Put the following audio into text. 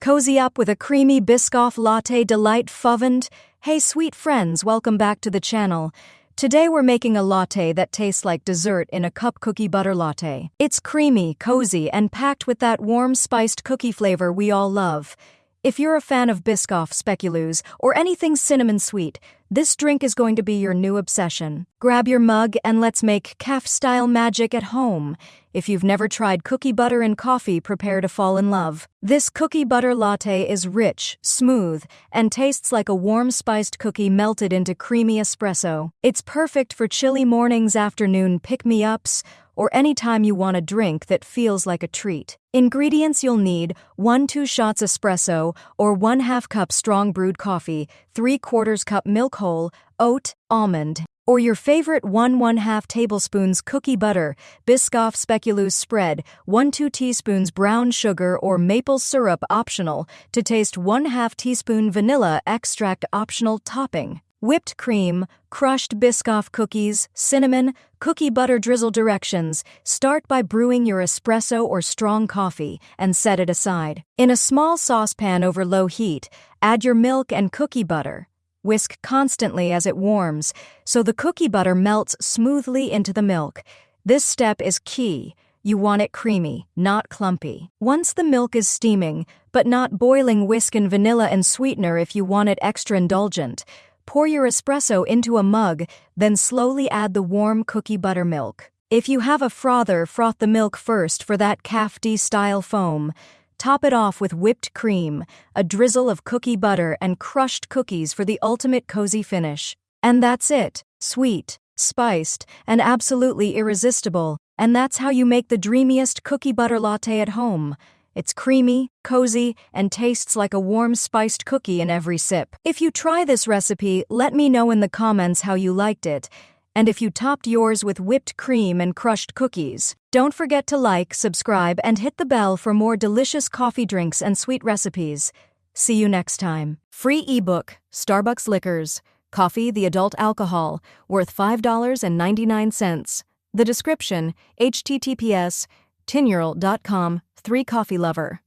Cozy up with a creamy Biscoff Latte delight fuvand. Hey sweet friends, welcome back to the channel. Today we're making a latte that tastes like dessert in a cup cookie butter latte. It's creamy, cozy, and packed with that warm spiced cookie flavor we all love. If you're a fan of Biscoff speculoos or anything cinnamon sweet, this drink is going to be your new obsession. Grab your mug and let's make cafe-style magic at home. If you've never tried cookie butter and coffee, prepare to fall in love. This cookie butter latte is rich, smooth, and tastes like a warm spiced cookie melted into creamy espresso. It's perfect for chilly mornings, afternoon pick-me-ups, or anytime you want a drink that feels like a treat. Ingredients you'll need: 1-2 shots espresso or 1/2 cup strong brewed coffee, 3/4 cup milk whole, oat, almond, or your favorite 1/2 tablespoons cookie butter, Biscoff speculoos spread, 1-2 teaspoons brown sugar or maple syrup optional, to taste 1/2 teaspoon vanilla extract optional topping. Whipped cream, crushed Biscoff cookies, cinnamon, cookie butter drizzle. Directions: start by brewing your espresso or strong coffee and set it aside. In a small saucepan over low heat, add your milk and cookie butter. Whisk constantly as it warms, so the cookie butter melts smoothly into the milk. This step is key. You want it creamy, not clumpy. Once the milk is steaming, but not boiling, whisk in vanilla and sweetener if you want it extra indulgent. Pour your espresso into a mug, then slowly add the warm cookie butter milk. If you have a frother, froth the milk first for that café-style foam. Top it off with whipped cream, a drizzle of cookie butter, and crushed cookies for the ultimate cozy finish. And that's it. Sweet, spiced, and absolutely irresistible. And that's how you make the dreamiest cookie butter latte at home. It's creamy, cozy, and tastes like a warm spiced cookie in every sip. If you try this recipe, let me know in the comments how you liked it, and if you topped yours with whipped cream and crushed cookies. Don't forget to like, subscribe, and hit the bell for more delicious coffee drinks and sweet recipes. See you next time. Free ebook, Starbucks Liquors, Coffee the Adult Alcohol, worth $5.99. The description: https://tinyurl.com/3coffeelover.